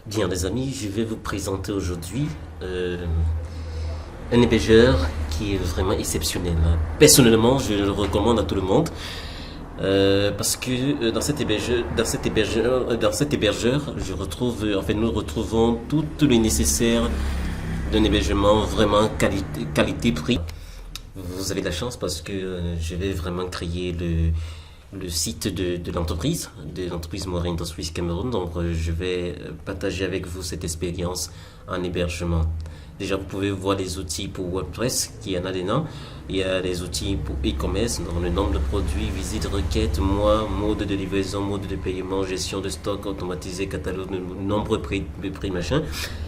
Bien, les amis, je vais vous présenter aujourd'hui un hébergeur qui est vraiment exceptionnel. Personnellement, je le recommande à tout le monde parce que dans cet hébergeur, je retrouve, en fait, nous retrouvons tout le nécessaire d'un hébergement vraiment qualité-prix. Vous avez de la chance parce que je vais vraiment créer le site de l'entreprise Morin Industries Cameroun. Donc, je vais partager avec vous cette expérience en hébergement. Déjà, vous pouvez voir les outils pour WordPress, qui y en a dedans. Il y a les outils pour e-commerce, donc le nombre de produits, visites, requêtes, mois, mode de livraison, mode de paiement, gestion de stock automatisé, catalogue, nombre de prix, machin.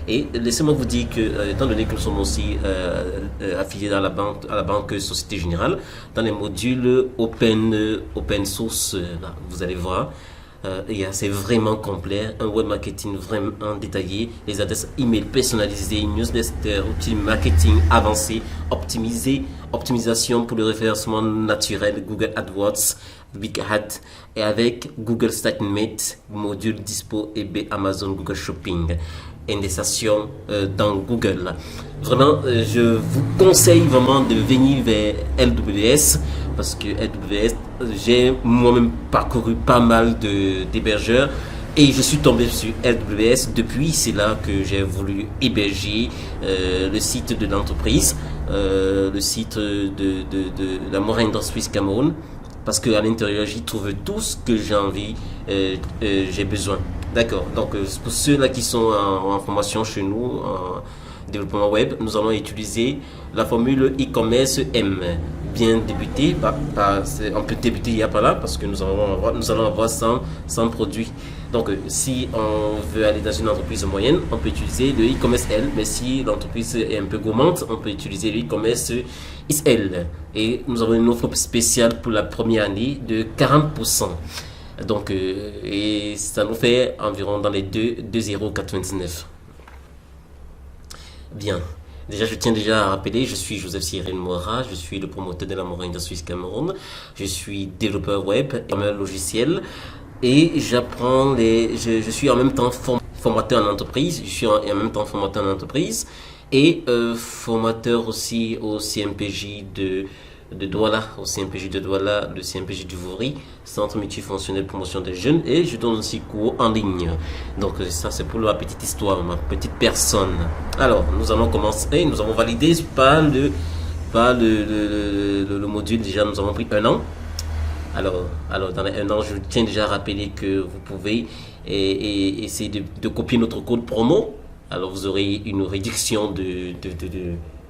Et laissez-moi vous dire que, étant donné que nous sommes aussi affiliés à la banque Société Générale, dans les modules open source, là, vous allez voir, c'est vraiment complet, un web marketing vraiment détaillé, les adresses email personnalisées, newsletter, outils marketing avancés, optimisation pour le référencement naturel, Google AdWords, Big Hat, et avec Google StatMate, module dispo eBay, Amazon, Google Shopping, indexation dans Google. Vraiment, je vous conseille vraiment de venir vers LWS parce que LWS, j'ai moi-même parcouru pas mal d'hébergeurs et je suis tombé sur LWS. Depuis, c'est là que j'ai voulu héberger le site de l'entreprise, le site de la Morin Industries Cameroun, parce qu'à l'intérieur, j'y trouve tout ce que j'ai envie, j'ai besoin. D'accord. Donc, pour ceux-là qui sont en formation chez nous, en développement web, nous allons utiliser la formule e-commerce M. Bien débuter, on peut débuter il y a pas là parce que nous allons avoir 100 produits. Donc, si on veut aller dans une entreprise moyenne, on peut utiliser le e-commerce L. Mais si l'entreprise est un peu gourmande, on peut utiliser le e-commerce XL. Et nous avons une offre spéciale pour la première année de 40%. Donc, et ça nous fait environ dans les 2,99€. Bien. Déjà, je tiens déjà à rappeler, je suis Joseph Cyril Moira, je suis le promoteur de la Morin Industries Cameroun, je suis développeur web et logiciel et je suis en même temps formateur en entreprise, et formateur aussi au CMPJ de Douala, le CMPJ du Vouri, Centre multifonctionnel promotion des jeunes, et je donne aussi cours en ligne. Donc ça c'est pour la petite histoire, ma petite personne. Alors nous allons commencer, nous avons validé le module, déjà nous avons pris 1 an. Alors dans les 1 an, je tiens déjà à rappeler que vous pouvez essayer de copier notre code promo. Alors vous aurez une réduction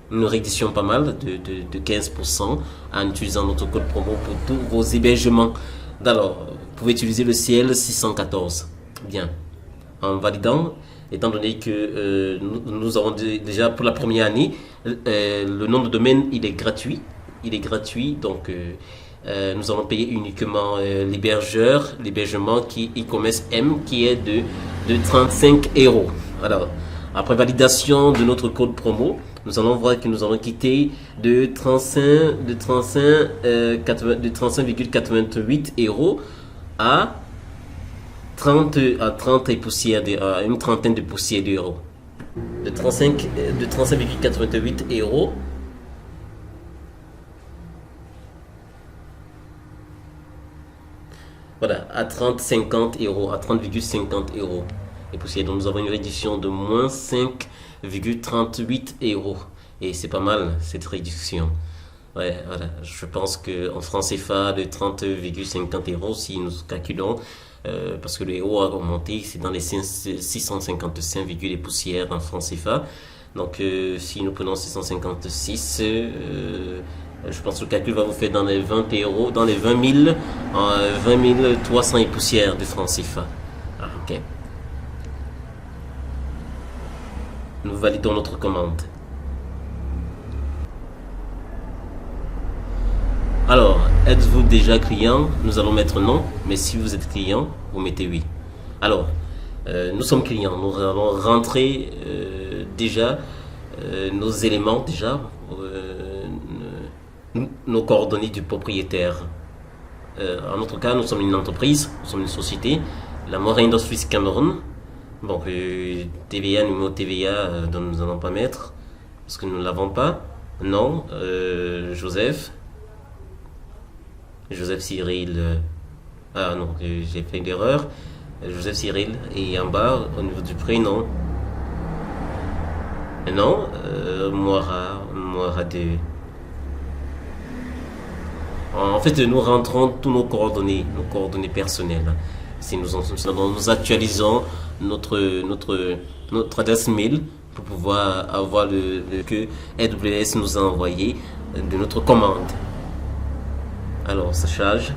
une réduction pas mal de 15% en utilisant notre code promo pour tous vos hébergements. Alors, vous pouvez utiliser le CL 614. Bien. En validant, étant donné que nous avons déjà pour la première année, le nom de domaine, il est gratuit. Donc nous allons payer uniquement l'hébergement qui e-commerce M qui est de 35€. Alors, après validation de notre code promo, nous allons voir que nous allons quitter de 35,88€ à 30 et poussière à une trentaine de poussières d'euros. De 35,88€. Voilà, à 30,50€, à 30,50€ et poussière. Donc nous avons une réduction de moins 5,38€. Et c'est pas mal cette réduction. Ouais, voilà. Je pense qu'en francs CFA, de 30,50€, si nous calculons, parce que le euro a augmenté, c'est dans les 655, et poussières en francs CFA. Donc si nous prenons 656, je pense que le calcul va vous faire dans les 20€, dans les 20 000, 300 et poussières de francs CFA. Ah, ok. Nous validons notre commande. Alors, êtes-vous déjà client? Nous allons mettre non, mais si vous êtes client, vous mettez oui. Alors, nous sommes clients, nous allons rentrer déjà nos éléments, nos coordonnées du propriétaire. En notre cas, nous sommes une entreprise, nous sommes une société, la Morin Industries Cameroun. Bon, TVA, numéro TVA, dont nous n'allons pas mettre, parce que nous ne l'avons pas. Non, Joseph. Joseph Cyril. Ah non, j'ai fait une erreur. Joseph Cyril. Et en bas, au niveau du prénom. Non, Moira 2. En fait, nous rentrons tous nos coordonnées personnelles. Si nous actualisons notre adresse mail pour pouvoir avoir le que AWS nous a envoyé de notre commande. Alors, ça charge.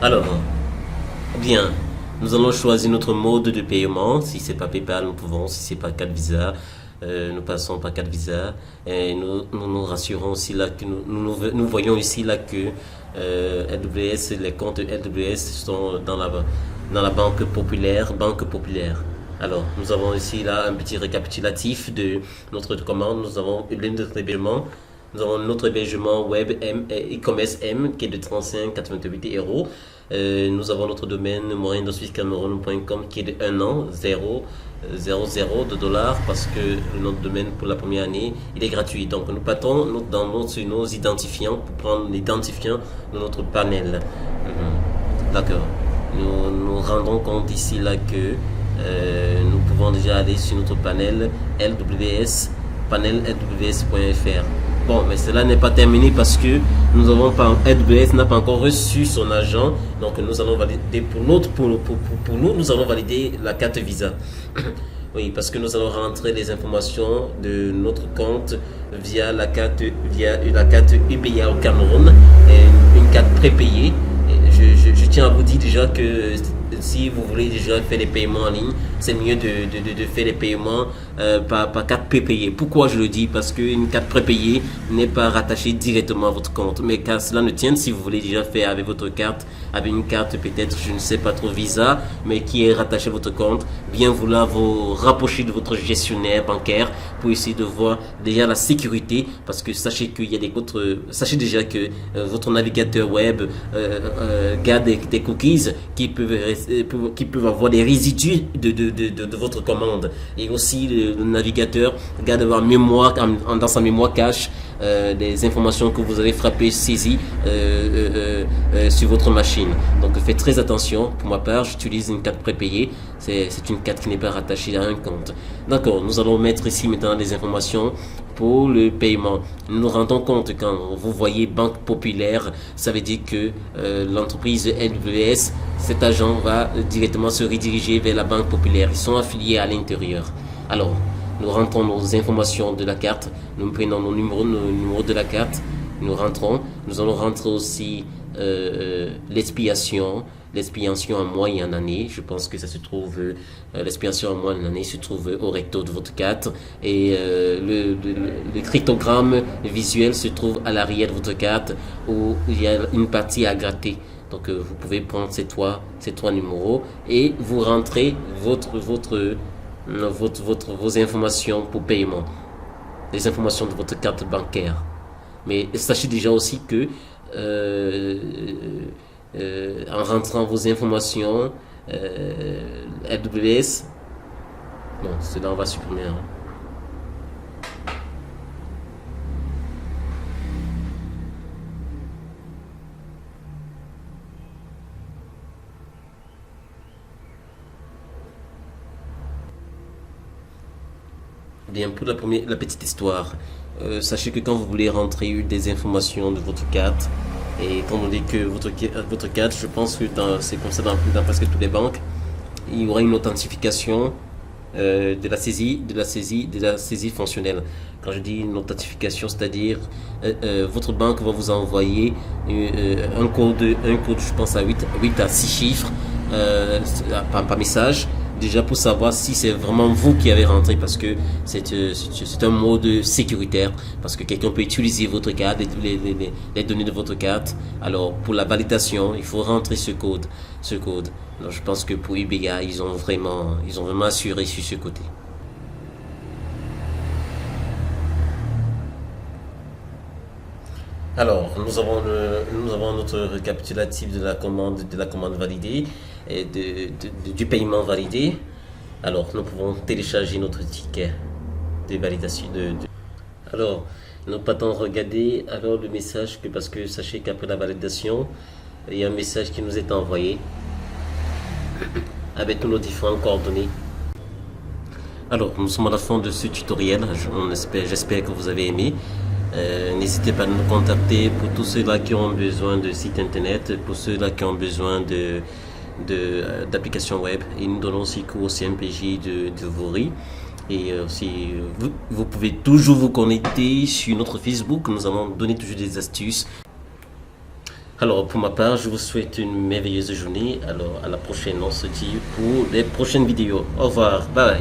Alors, bien, nous allons choisir notre mode de paiement. Si c'est pas PayPal, nous pouvons. Si c'est pas carte Visa, nous passons par carte Visa. Et nous rassurons aussi là que nous voyons ici là que AWS, les comptes AWS sont dans la banque populaire, Alors, nous avons ici là un petit récapitulatif de notre commande. Nous avons notre hébergement. Nous avons notre hébergement web e-commerce M qui est de 35,88 euros. Nous avons notre domaine moindreswisscameroun.com qui est de 1 an, 0 de dollars parce que notre domaine pour la première année il est gratuit. Donc nous partons dans nos identifiants pour prendre l'identifiant de notre panel. D'accord. Nous rendons compte ici là que nous pouvons déjà aller sur notre panel LWS, panel lws.fr. Bon, mais cela n'est pas terminé parce que nous avons pas, AWS n'a pas encore reçu son agent. Donc nous allons valider pour nous, nous allons valider la carte Visa. Oui, parce que nous allons rentrer les informations de notre compte via la carte UBA au Cameroun, et une carte prépayée. Je tiens à vous dire déjà que si vous voulez déjà faire des paiements en ligne, c'est mieux de faire les paiements par carte prépayée. Pourquoi je le dis? Parce qu'une carte prépayée n'est pas rattachée directement à votre compte. Mais car cela ne tienne, si vous voulez déjà faire avec votre carte, avec une carte peut-être, je ne sais pas trop, Visa, mais qui est rattachée à votre compte, bien vouloir vous rapprocher de votre gestionnaire bancaire pour essayer de voir déjà la sécurité. Parce que sachez qu'il y a sachez déjà que votre navigateur web garde des cookies qui peuvent avoir des résidus de votre commande. Et aussi le navigateur garde dans sa mémoire cache des informations que vous avez frappées, saisies sur votre machine. Donc faites très attention. Pour ma part, j'utilise une carte prépayée. C'est une carte qui n'est pas rattachée à un compte. D'accord, nous allons mettre ici maintenant des informations pour le paiement. Nous nous rendons compte quand vous voyez Banque Populaire, ça veut dire que l'entreprise LWS, cet agent va directement se rediriger vers la Banque Populaire. Ils sont affiliés à l'intérieur. Alors, nous rentrons nos informations de la carte, nous prenons nos numéros de la carte, nous rentrons. Nous allons rentrer aussi l'expiation en mois et en année. Je pense que ça se trouve, l'expiation en mois et en année se trouve au recto de votre carte. Et le cryptogramme visuel se trouve à l'arrière de votre carte où il y a une partie à gratter. Donc vous pouvez prendre ces trois numéros et vous rentrez vos informations pour paiement, les informations de votre carte bancaire. Mais sachez déjà aussi que en rentrant vos informations AWS, bon, cela on va supprimer. Bien, pour la petite histoire, sachez que quand vous voulez rentrer des informations de votre carte, et étant donné que votre carte, je pense que c'est comme ça dans presque toutes les banques, il y aura une authentification de la saisie fonctionnelle. Quand je dis une authentification, c'est-à-dire votre banque va vous envoyer un code, je pense à 8 à 6 chiffres par message, déjà pour savoir si c'est vraiment vous qui avez rentré, parce que c'est un mode sécuritaire, parce que quelqu'un peut utiliser votre carte, les données de votre carte. Alors pour la validation, il faut rentrer ce code. Alors, je pense que pour UBA, ils ont vraiment assuré sur ce côté. Alors, nous avons notre récapitulatif de la commande validée et du paiement validé. Alors, nous pouvons télécharger notre ticket de validation. Alors, nous partons regarder alors le message parce que sachez qu'après la validation, il y a un message qui nous est envoyé avec tous nos différentes coordonnées. Alors, nous sommes à la fin de ce tutoriel. J'espère que vous avez aimé. N'hésitez pas à nous contacter pour tous ceux-là qui ont besoin de sites internet, pour ceux-là qui ont besoin d'applications web. Et nous donnons aussi cours au CMPJ de Vaury. Et aussi, vous pouvez toujours vous connecter sur notre Facebook. Nous allons donner toujours des astuces. Alors, pour ma part, je vous souhaite une merveilleuse journée. Alors, à la prochaine. On se dit pour les prochaines vidéos. Au revoir. Bye.